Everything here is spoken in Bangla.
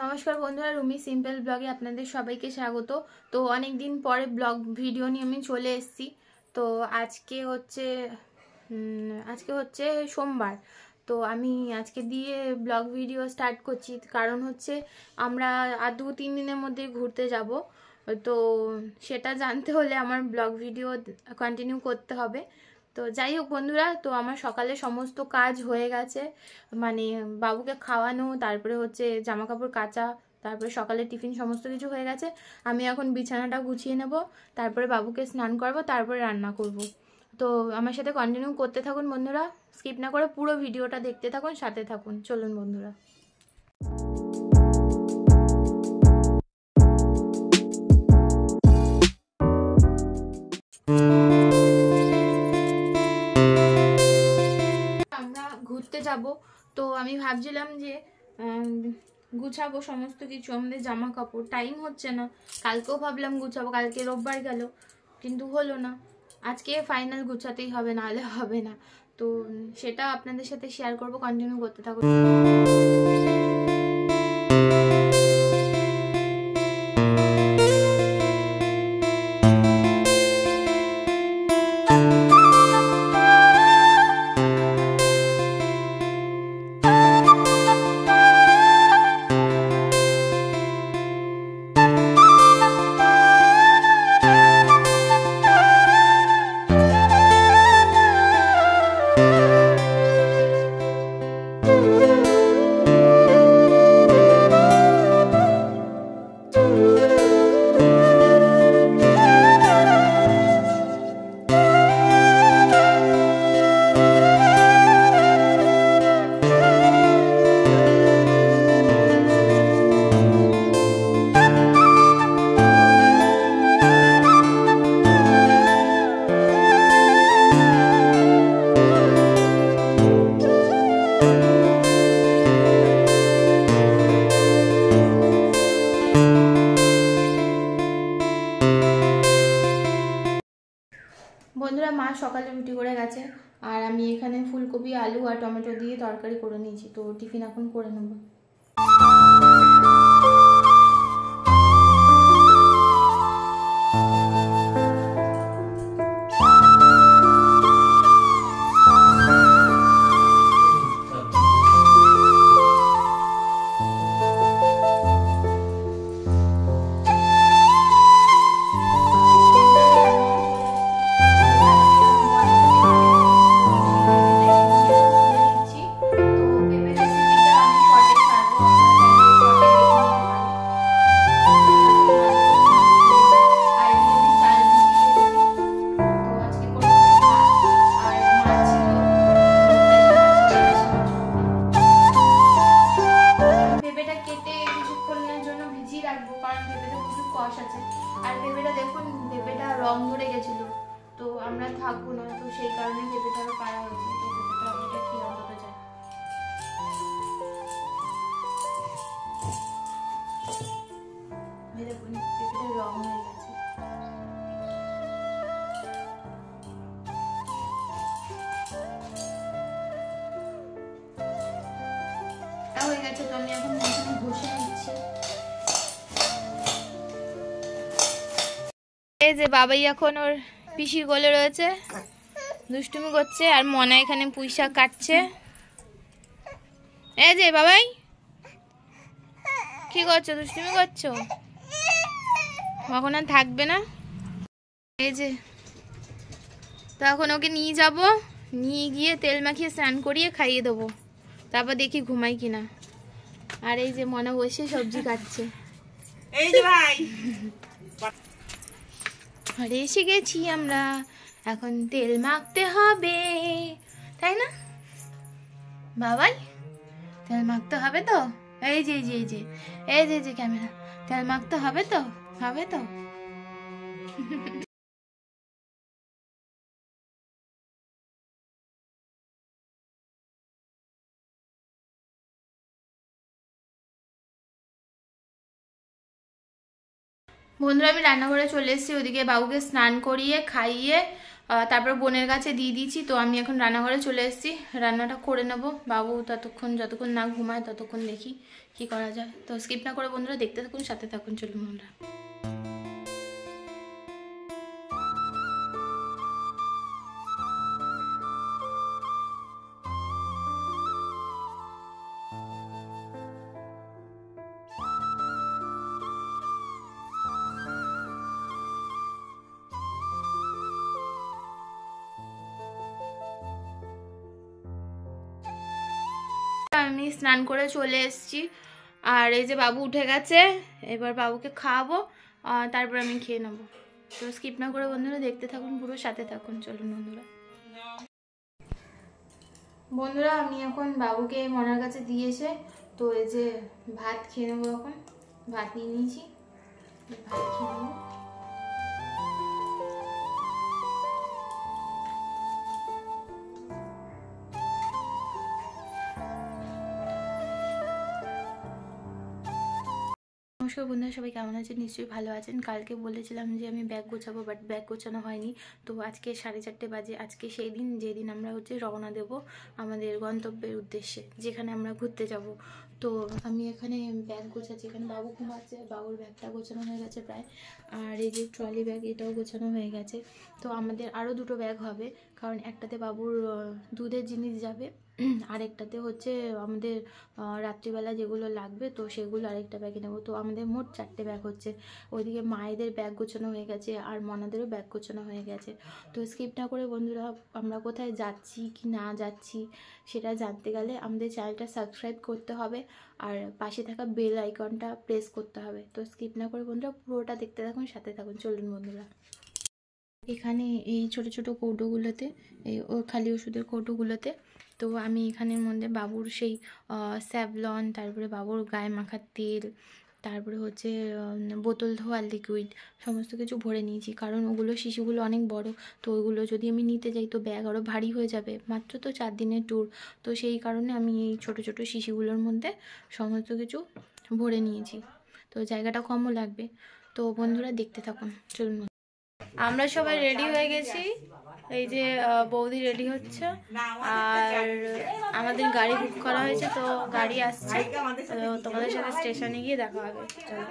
নমস্কার বন্ধুরা, রুমি সিম্পল ব্লগে আপনাদের সবাইকে স্বাগত। তো অনেক দিন পরে ব্লগ ভিডিও নিয়ে আমি চলে এসেছি। তো আজকে হচ্ছে সোমবার। তো আমি আজকে দিয়ে ব্লগ ভিডিও স্টার্ট করছি, কারণ হচ্ছে আমরা আর 2-3 দিনের মধ্যে ঘুরতে যাব। তো সেটা জানতে হলে আমার ব্লগ ভিডিও কন্টিনিউ করতে হবে। তো যাই হোক বন্ধুরা, তো আমার সকালে সমস্ত কাজ হয়ে গেছে, মানে বাবুকে খাওয়ানো, তারপরে হচ্ছে জামা কাপড় কাচা, তারপরে সকালে টিফিন সমস্ত কিছু হয়ে গেছে। আমি এখন বিছানাটা গুছিয়ে নেব, তারপরে বাবুকে স্নান করব, তারপরে রান্না করব। তো আমার সাথে কন্টিনিউ করতে থাকুন বন্ধুরা, স্কিপ না করে পুরো ভিডিওটা দেখতে থাকুন, সাথে থাকুন। চলুন বন্ধুরা। আমরা ঘুরতে যাব, তো আমি ভাবছিলাম যে গুছাবো সমস্ত কিছু, আমাদের জামা কাপড়, টাইম হচ্ছে না। কালকেও ভাবলাম গুছাবো, কালকে রোববার গেল, কিন্তু হলো না। আজকে ফাইনাল গুছাতেই হবে, নাহলে হবে না। তো সেটা আপনাদের সাথে শেয়ার করব, কন্টিনিউ করতে থাকুন। বন্ধুরা, মা সকালে রুটি করে গেছে, আর আমি এখানে ফুলকপি, আলু আর টমেটো দিয়ে তরকারি করে নিয়েছি। তো টিফিন এখন করে নেব। আর পেঁপেটা দেখুন, পেঁপেটা রং ধরে গেছিল, তো আমরা থাকবো না, তো সেই কারণে পেঁপেটারও পাড়া হয়েছে। তো পেঁপেটা এটা খেয়ে অন্তত যায়। দেখুন পেঁপেটা রং হয়ে গেছে। হয়ে গেছে, তো আমি এখন ঘষে নিচ্ছি। এই যে বাবাই এখন ওর পিসির কোলে রয়েছে, দুষ্টুমি করছে, আর মনা এখানে পুঁই শাক কাটছে। এই যে বাবাই, কি করছো? দুষ্টুমি করছো? এখন আর থাকবে না। এই যে, তো এখন ওকে নিয়ে যাব, নিয়ে গিয়ে তেল মাখিয়ে স্নান করিয়ে খাইয়ে দেবো, তারপর দেখি ঘুমাই কিনা। আর এই যে মনা বসে সবজি কাটছে। এই যে ভাই, ঘরে এসে গেছি আমরা, এখন তেল মাখতে হবে, তাই না বাবাই? তেল মাখতে হবে তো। এই যে এই যে এই যে এই যে ক্যামেরা, তেল মাখতে হবে তো, হবে তো। বন্ধুরা, আমি রান্নাঘরে চলে এসেছি, ওদিকে বাবুকে স্নান করিয়ে খাইয়ে তারপর বোনের কাছে দিয়ে দিয়েছি। তো আমি এখন রান্নাঘরে চলে এসেছি, রান্নাটা করে নেব। বাবু যতক্ষণ না ঘুমায় ততক্ষণ দেখি কি করা যায়। তো স্কিপ না করে বন্ধুরা দেখতে থাকুন, সাথে থাকুন, চলুন বন্ধুরা। আমি স্নান করে চলে এসেছি, আর এই যে বাবু উঠে গেছে, এবার বাবুকে খাওয়াবো, তারপর আমি খেয়ে নেবো। তো স্কিপ না করে বন্ধুরা দেখতে থাকুন, পুরো সাথে থাকুন, চলুন বন্ধুরা। বন্ধুরা আমি এখন বাবুকে মনার কাছে দিয়েছে, তো এই যে ভাত খেয়ে নেবো। এখন ভাত নিয়ে নিয়েছি, ভাত খেয়ে নেবো। নমস্কার বন্ধুরা, সবাই কেমন আছেন? নিশ্চয়ই ভালো আছেন। কালকে বলেছিলাম যে আমি ব্যাগ গোছাবো, বাট ব্যাগ গোছানো হয়নি। তো আজকে 4:30 বাজে। আজকে সেই দিন যেদিন আমরা রওনা দেব আমাদের গন্তব্যের উদ্দেশ্যে, যেখানে আমরা ঘুরতে যাব। তো আমি এখানে ব্যাগ গোছাচ্ছি, এখানে বাবু ঘুমাচ্ছে, বাবুর ব্যাগটা গোছানো হয়ে গেছে প্রায়। আর এই যে ট্রলি ব্যাগ, এটাও গোছানো হয়ে গেছে। তো আমাদের আরও 2টো ব্যাগ হবে, কারণ একটাতে বাবুর দুধের জিনিস যাবে, আরেকটাতে আমাদের রাত্রিবেলা যেগুলো লাগবে, তো সেগুলো আরেকটা ব্যাগে নেবো। তো আমাদের মোট 4টে ব্যাগ হচ্ছে। ওইদিকে মায়েদের ব্যাগ গোছানো হয়ে গেছে, আর মনাদেরও ব্যাগ গোছানো হয়ে গেছে। তো স্কিপ না করে বন্ধুরা, আমরা কোথায় যাচ্ছি কি না যাচ্ছি সেটা জানতে গেলে আমাদের চ্যানেলটা সাবস্ক্রাইব করতে হবে, আর পাশে থাকা বেল আইকনটা প্রেস করতে হবে। তো স্কিপ না করে বন্ধুরা পুরোটা দেখতে থাকুন, সাথে থাকুন, চলুন বন্ধুরা। এখানে এই ছোট ছোট কৌটোগুলোতে, এই খালি ওষুধের কৌটোগুলোতে, তো আমি এখানের মধ্যে বাবুর সেই স্যাভলন, তারপরে বাবুর গায়ে মাখার তেল, তারপরে বোতল ধোয়ার লিকুইড, সমস্ত কিছু ভরে নিয়েছি। কারণ ওগুলো শিশুগুলো অনেক বড়, তো ওইগুলো যদি আমি নিতে যাই তো ব্যাগ আরও ভারী হয়ে যাবে। মাত্র তো 4 দিনের ট্যুর, তো সেই কারণে আমি এই ছোট ছোট শিশুগুলোর মধ্যে সমস্ত কিছু ভরে নিয়েছি। তো জায়গাটা কমও লাগবে। তো বন্ধুরা দেখতে থাকুন, চলুন। আমরা সবাই রেডি হয়ে গেছি, এই যে বৌদি রেডি হচ্ছে, আর আমাদের গাড়ি বুক করা হয়েছে, তো গাড়ি আসছে। তো তোমাদের সাথে স্টেশনে গিয়ে দেখা হবে, চলো।